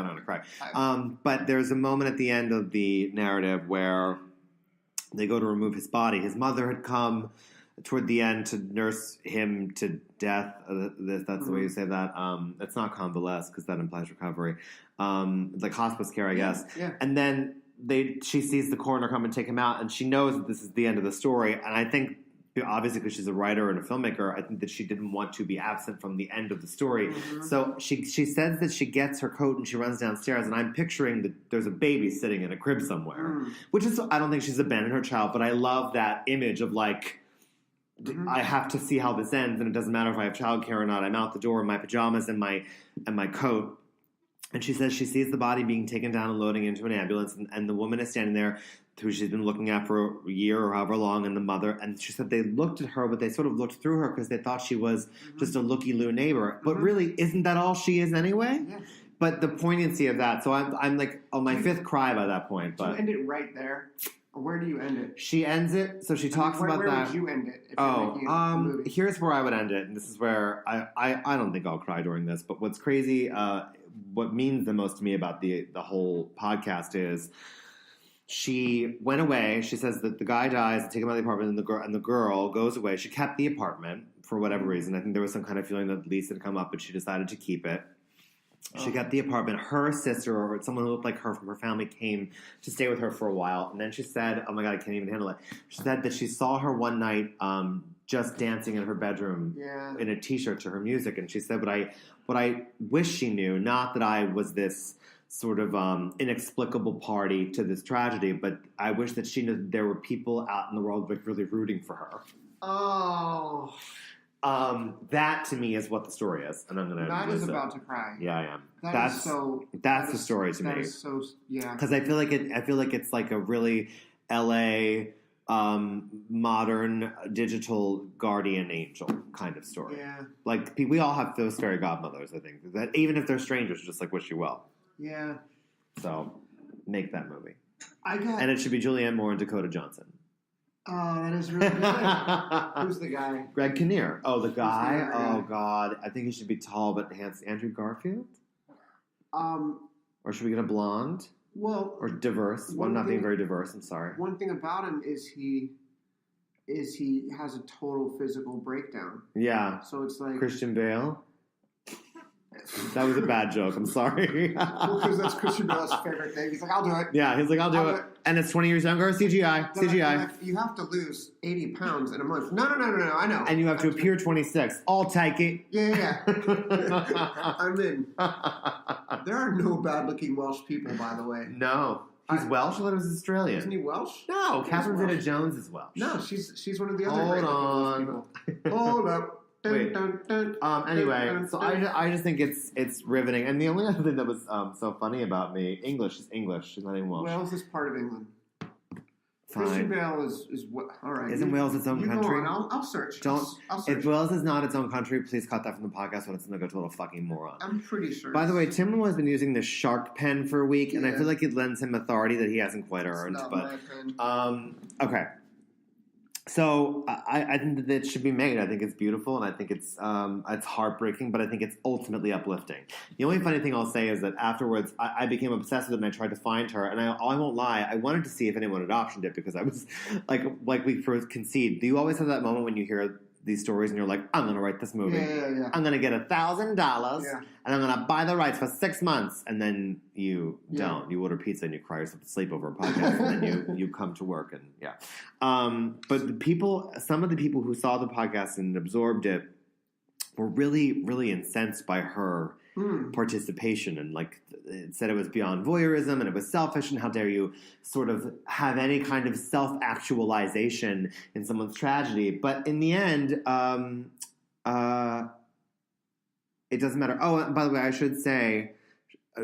God, I'm going to cry. But there's a moment at the end of the narrative where they go to remove his body. His mother had come toward the end to nurse him to death. That's the way you say that. It's not convalesce because that implies recovery. Like hospice care, I guess. Yeah. And then she sees the coroner come and take him out, and she knows that this is the end of the story. And I think, obviously, because she's a writer and a filmmaker, I think that she didn't want to be absent from the end of the story. Mm-hmm. So she says that she gets her coat and she runs downstairs, and I'm picturing that there's a baby sitting in a crib somewhere, which is, I don't think she's abandoned her child, but I love that image of like, I have to see how this ends, and it doesn't matter if I have childcare or not. I'm out the door in my pajamas and my coat. And she says she sees the body being taken down and loading into an ambulance, and the woman is standing there who she's been looking at for a year or however long, and the mother. And she said they looked at her, but they sort of looked through her because they thought she was just a looky-loo neighbor. But really, isn't that all she is anyway? Yeah. But the poignancy of that, so I'm like on my fifth cry by that point. But do you end it right there? Or where do you end it? She ends it, so she talks about that. Where would you end it? If you're making a movie? Here's where I would end it, and this is where I don't think I'll cry during this, but what's crazy, what means the most to me about the whole podcast is she went away. She says that the guy dies, they take him out of the apartment, and the girl goes away. She kept the apartment for whatever reason. I think there was some kind of feeling that the lease had come up, but she decided to keep it. She kept the apartment. Her sister or someone who looked like her from her family came to stay with her for a while. And then she said, oh my God, I can't even handle it. She said that she saw her one night just dancing in her bedroom in a T-shirt to her music. And she said, what I wish she knew, not that I was this sort of inexplicable party to this tragedy, but I wish that she knew that there were people out in the world like really rooting for her. Oh... that to me is what the story is, and I'm gonna. That is about to cry. Yeah, I am. That's the story to me. That is so because I feel like it's like a really LA modern digital guardian angel kind of story. Yeah, like we all have those fairy godmothers. I think that even if they're strangers, just like wish you well. Yeah. So make that movie. And it should be Julianne Moore and Dakota Johnson. Oh, that is really good. Who's the guy? Greg Kinnear. Oh, the guy? Oh, God. I think he should be tall but handsome. Andrew Garfield? Or should we get a blonde? Well... Or diverse? Well, I'm not being very diverse. I'm sorry. One thing about him is he has a total physical breakdown. Yeah. So it's like... Christian Bale? That was a bad joke. I'm sorry. Well, because that's Christian Bale's favorite thing. He's like, I'll do it. Yeah, he's like, I'll do it. And it's 20 years younger. CGI. You have to lose 80 pounds in a month. No, I know. And you have to appear 26. I'll take it. Yeah. I'm in. There are no bad-looking Welsh people, by the way. No. He's Welsh? I thought he was Australian. Isn't he Welsh? No, Catherine Zeta-Jones is Welsh. No, she's one of the other Hold on. Hold up. Wait. Anyway, so I just think it's riveting. And the only other thing that was so funny about me, English is English. She's not even Welsh. Wales is part of England. Fine. Christian Bale is all right. Isn't Wales its own country? Go on. I'll search. I'll search. If Wales is not its own country, please cut that from the podcast when it's like a total fucking moron. I'm pretty sure. By the way, Tim has been using this shark pen for a week, and I feel like it lends him authority that he hasn't quite earned. It's not my pen. Okay. So I think that it should be made. I think it's beautiful, and I think it's heartbreaking, but I think it's ultimately uplifting. The only funny thing I'll say is that afterwards, I became obsessed with it, and I tried to find her. And I won't lie, I wanted to see if anyone had optioned it because I was like we first concede. Do you always have that moment when you hear these stories and you're like, I'm going to write this movie. Yeah. I'm going to get $1,000 and I'm going to buy the rights for 6 months. And then you don't. You order pizza and you cry yourself to sleep over a podcast and then you come to work and but some of the people who saw the podcast and absorbed it were really, really incensed by her participation and it said it was beyond voyeurism and it was selfish and how dare you sort of have any kind of self-actualization in someone's tragedy. But in the end, it doesn't matter. Oh, and by the way, I should say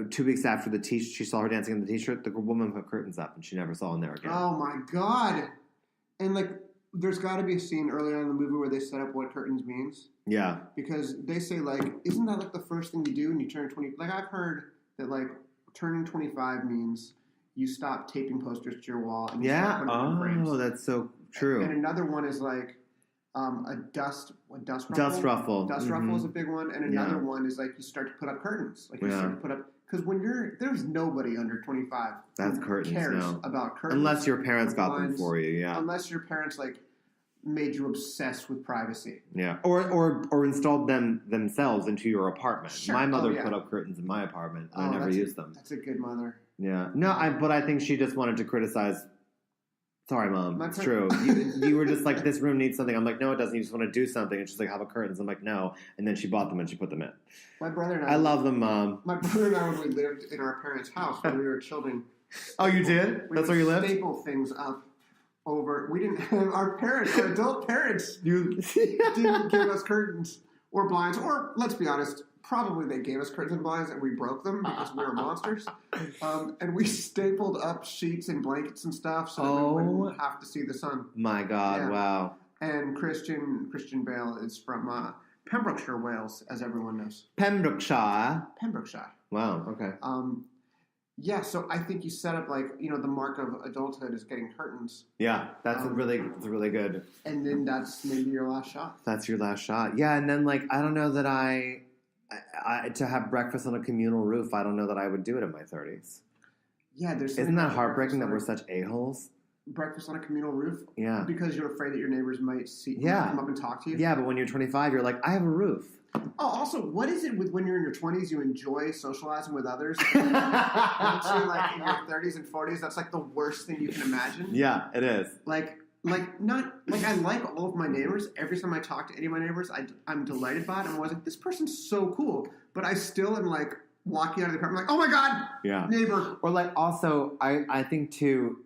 2 weeks after the t-shirt, she saw her dancing in the t-shirt, the woman put curtains up and she never saw in there again. Oh my God. And there's got to be a scene earlier on in the movie where they set up what curtains means. Yeah. Because they say, isn't that, the first thing you do when you turn 20? I've heard that, turning 25 means you stop taping posters to your wall and you start putting them in frames. Oh, that's so true. And another one is, a dust ruffle. Dust ruffle. Dust ruffle is a big one. And another one is, you start to put up curtains. You start to put up Because there's nobody under 25 That's who curtains cares now. about curtains. Unless your parents got them blinds, for you, yeah. Unless your parents like made you obsessed with privacy. Yeah, or installed them themselves into your apartment. Sure. My mother put up curtains in my apartment, and I never used them. That's a good mother. Yeah, no, but I think she just wanted to criticize. Sorry, Mom. It's true. You were just like, this room needs something. I'm like, no, it doesn't. You just want to do something. And she's like, how about curtains? I'm like, no. And then she bought them and she put them in. My brother and I love them, Mom. My brother and I, when we lived in our parents' house when we were children. Oh, you did? That's where you lived? Staple things up over. We didn't have our adult parents didn't give us curtains or blinds. Or, let's be honest, probably they gave us curtains and blinds and we broke them because we were monsters. And we stapled up sheets and blankets and stuff so that we wouldn't have to see the sun. My God, wow. And Christian Bale is from Pembrokeshire, Wales, as everyone knows. Pembrokeshire. Wow, okay. Yeah, so I think you set up the mark of adulthood is getting curtains. Yeah, that's really good. And then that's maybe your last shot. That's your last shot. Yeah, and then I don't know that I to have breakfast on a communal roof, I don't know that I would do it in my 30s. Yeah, Isn't that heartbreaking that we're such a-holes? Breakfast on a communal roof? Yeah. Because you're afraid that your neighbors might come up and talk to you? Yeah, but when you're 25, you're like, I have a roof. Oh, also, what is it with when you're in your 20s, you enjoy socializing with others? Once you're in your 30s and 40s, that's the worst thing you can imagine. Yeah, it is. I like all of my neighbors. Every time I talk to any of my neighbors, I'm delighted by it. I'm always like, this person's so cool. But I still am walking out of the car. I'm like, oh my God, neighbor. Or also, I think too,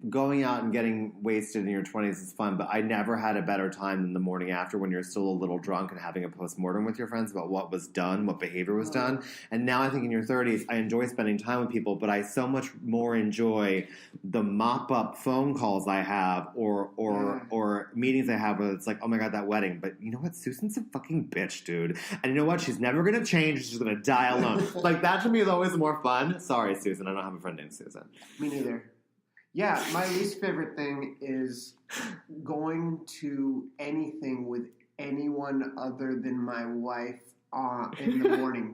going out and getting wasted in your 20s is fun, but I never had a better time than the morning after when you're still a little drunk and having a postmortem with your friends about what was done, what behavior was done. And now I think in your 30s, I enjoy spending time with people, but I so much more enjoy the mop-up phone calls I have or meetings I have where it's like, oh my God, that wedding. But you know what? Susan's a fucking bitch, dude. And you know what? She's never going to change. She's going to die alone. That to me is always more fun. Sorry, Susan. I don't have a friend named Susan. Me neither. Yeah, my least favorite thing is going to anything with anyone other than my wife in the morning.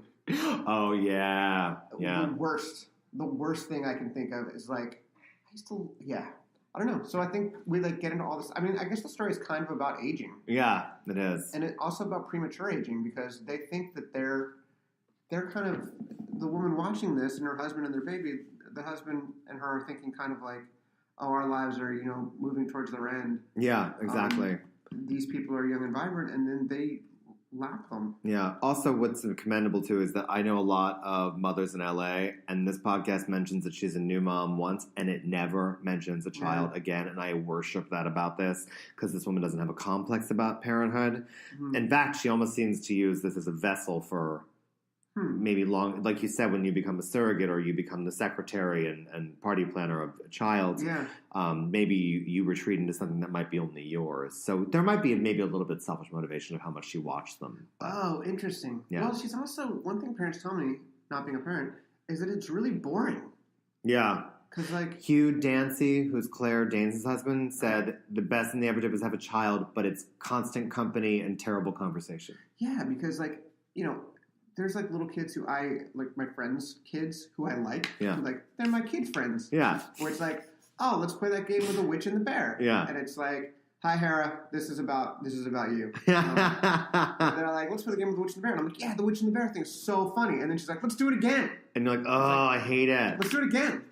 Oh, yeah. Yeah. The worst thing I can think of is I don't know. So I think we get into all this. I mean, I guess the story is kind of about aging. Yeah, it is. And it's also about premature aging because they think that they're kind of the woman watching this and her husband and their baby. The husband and her are thinking kind of our lives are, moving towards their end. Yeah, exactly. These people are young and vibrant, and then they lap them. Yeah. Also, what's commendable, too, is that I know a lot of mothers in L.A., and this podcast mentions that she's a new mom once, and it never mentions a child again, and I worship that about this, because this woman doesn't have a complex about parenthood. Mm-hmm. In fact, she almost seems to use this as a vessel for maybe long, like you said, when you become a surrogate or you become the secretary and party planner of a child, maybe you retreat into something that might be only yours. So there might be maybe a little bit selfish motivation of how much she watched them. Oh, interesting. Yeah. Well, she's also, one thing parents tell me, not being a parent, is that it's really boring. Yeah. Because Hugh Dancy, who's Claire Danes' husband, said the best thing they ever did was have a child, but it's constant company and terrible conversation. Yeah, because there's little kids who my friends' kids who I like. Yeah. Who, they're my kids' friends. Yeah. Where it's oh, let's play that game with the witch and the bear. Yeah. And it's hi Hera, this is about you. And they're like, let's play the game with the witch and the bear. And I'm like, yeah, the witch and the bear thing is so funny. And then she's like, let's do it again. And you're like, oh, I hate it. Let's do it again.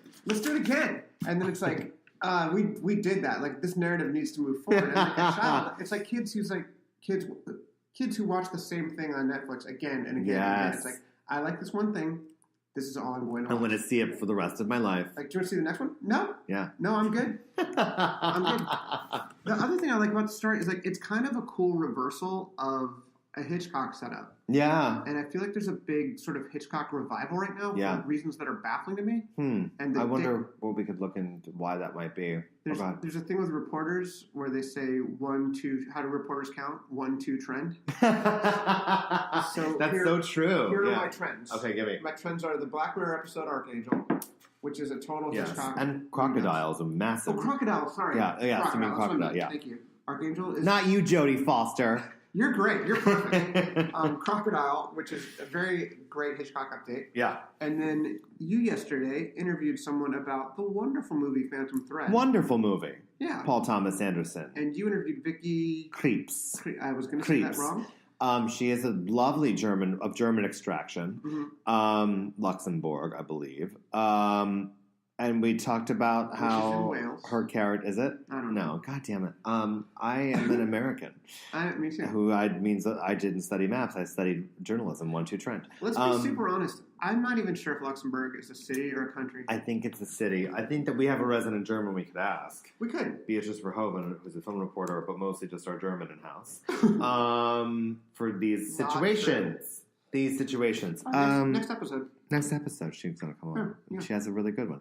And then it's we did that. This narrative needs to move forward. And a child, it's kids who watch the same thing on Netflix again and again and again. It's I like this one thing. This is all I'm going to watch. I'm going to see it for the rest of my life. Do you want to see the next one? No. Yeah. No, I'm good. I'm good. The other thing I like about the story is it's kind of a cool reversal of a Hitchcock setup. Yeah. And I feel like there's a big sort of Hitchcock revival right now for reasons that are baffling to me. And I wonder what we could look into why that might be. There's a thing with reporters where they say 1, 2, how do reporters count? 1, 2 trend. That's so true. Here are my trends. Okay, give me. My trends are the Black Mirror episode Archangel, which is a total Hitchcock. And Crocodile's a massive. Oh, Crocodile, sorry. Yeah, you mean Crocodile, yeah. Thank you. Archangel is... Not you, Jodie Foster. You're great. You're perfect. Crocodile, which is a very great Hitchcock update. Yeah. And then you yesterday interviewed someone about the wonderful movie Phantom Thread. Wonderful movie. Yeah. Paul Thomas Anderson. And you interviewed Vicky... Creeps. I was going to say that wrong. She is a lovely German extraction. Mm-hmm. Luxembourg, I believe. And we talked about how her character... Is it? I don't know. No, God damn it. I am an American. Me too. Means that I didn't study maps. I studied journalism, 1-2 Trent. Let's be super honest. I'm not even sure if Luxembourg is a city or a country. I think it's a city. I think that we have a resident German we could ask. We could. Beatrice Verhoeven, who's a film reporter, but mostly just our German in-house. For these situations. These situations. Next episode. Next episode, she's going to come on. Yeah. She has a really good one.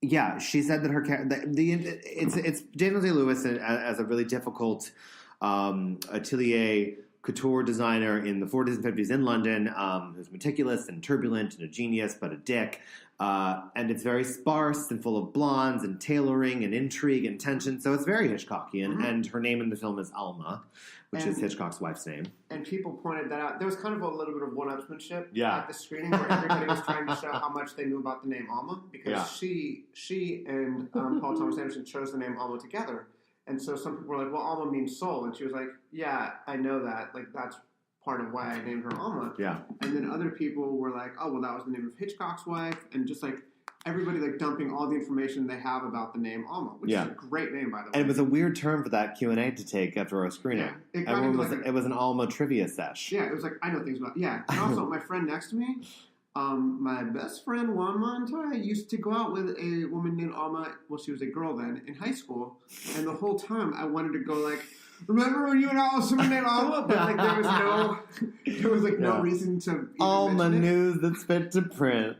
Yeah. She said that her it's Daniel Day-Lewis as a really difficult atelier couture designer in the 40s and 50s in London, who's meticulous and turbulent and a genius, but a dick. And it's very sparse and full of blondes and tailoring and intrigue and tension. So it's very Hitchcockian. Mm-hmm. And her name in the film is Alma, which is Hitchcock's wife's name. And people pointed that out. There was kind of a little bit of one-upsmanship at the screening where everybody was trying to show how much they knew about the name Alma because she and Paul Thomas Anderson chose the name Alma together. And so some people were like, well, Alma means soul. And she was like, yeah, I know that. Like, that's part of why I named her Alma. Yeah. And then other people were like, oh, well, that was the name of Hitchcock's wife. And just like everybody like dumping all the information they have about the name Alma, which is a great name, by the way. And it was a weird term for that Q&A to take after our screening. Yeah. It was an Alma trivia sesh. Yeah, it was like, I know things about And also, my friend next to me, my best friend, Juan Montoya, used to go out with a woman named Alma. Well, she was a girl then, in high school. And the whole time, I wanted to go like, remember when you and I was someone named Alma? But like, there was no reason to Alma news that's fit to print.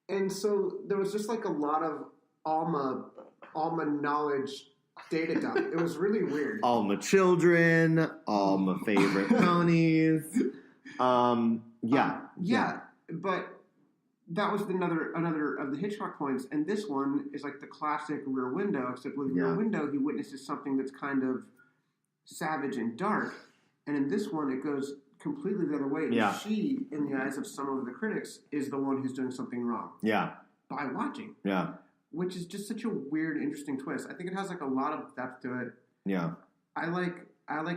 and so there was just like a lot of Alma knowledge data dump. It was really weird. Alma children, Alma favorite ponies. But that was another of the Hitchcock points, and this one is like the classic Rear Window, except with Rear Window, he witnesses something that's kind of savage and dark, and in this one, it goes completely the other way. And she, in the eyes of some of the critics, is the one who's doing something wrong. Yeah. By watching. Yeah. Which is just such a weird, interesting twist. I think it has like a lot of depth to it. Yeah. I like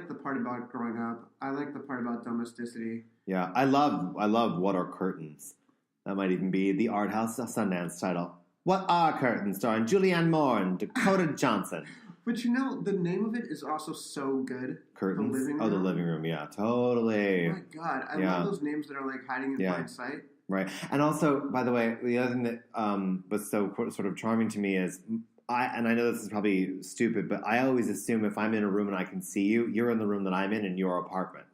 the part about growing up. I like the part about domesticity. Yeah, I love What Are Curtains? That might even be the art house Sundance title. What Are Curtains? Starring Julianne Moore and Dakota Johnson. But you know, the name of it is also so good. Curtains? The Living Room. Oh, The Living Room, yeah, totally. Oh my God, I love those names that are like hiding in plain sight. Right. And also, by the way, the other thing that was so sort of charming to me is, and I know this is probably stupid, but I always assume if I'm in a room and I can see you, you're in the room that I'm in your apartment.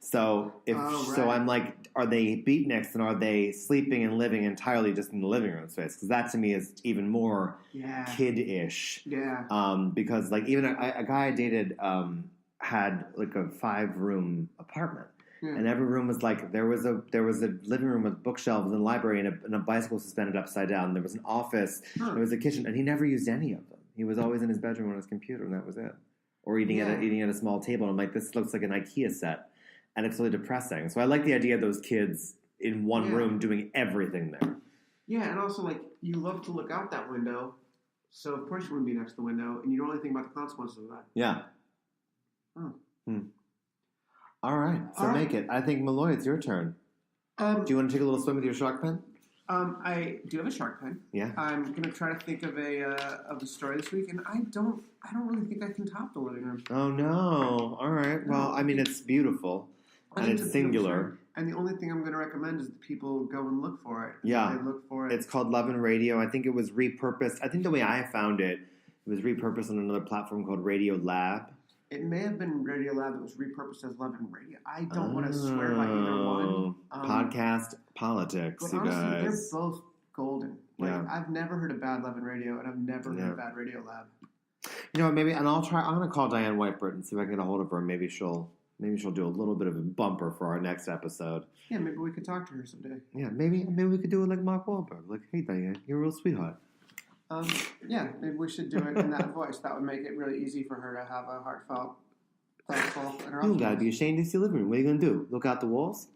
So so I'm like, are they beatniks and are they sleeping and living entirely just in the living room space? Because that to me is even more kid-ish. Yeah. Because like even a guy I dated had like a 5-room apartment. Yeah. And every room was like there was a living room with bookshelves and a library and a bicycle suspended upside down. There was an office. There was a kitchen, and he never used any of them. He was always in his bedroom on his computer, and that was it. Or eating at a small table. And I'm like, this looks like an IKEA set, and it's really depressing. So I like the idea of those kids in one room doing everything there. Yeah, and also like you love to look out that window, so of course you wouldn't be next to the window, and you don't really think about the consequences of that. Yeah. Oh. All right, so make it. I think, Malloy, it's your turn. Do you want to take a little swim with your shark pen? I do have a shark pen. Yeah. I'm going to try to think of a story this week, and I don't really think I can top The Living Room. Oh, no. All right. Well, I mean, it's beautiful, and it's singular. And the only thing I'm going to recommend is that people go and look for it. Yeah. They look for it. It's called Love and Radio. I think it was repurposed. I think the way I found it, it was repurposed on another platform called Radio Lab. It may have been Radio Lab that was repurposed as Love and Radio. I don't want to swear by either one. Podcast politics, but you honestly, guys. They're both golden. Like, I've never heard a bad Love and Radio, and I've never heard a bad Radio Lab. You know what, maybe, and I'm going to call Diane Whitebird and see if I can get a hold of her. Maybe she'll do a little bit of a bumper for our next episode. Yeah, maybe we could talk to her someday. Yeah, maybe we could do it like Mark Wahlberg. Like, hey, Diane, you're a real sweetheart. Yeah, maybe we should do it in that voice. That would make it really easy for her to have a heartfelt, thoughtful interaction. You don't gotta be ashamed. It's your living room. What are you gonna do? Look out the walls?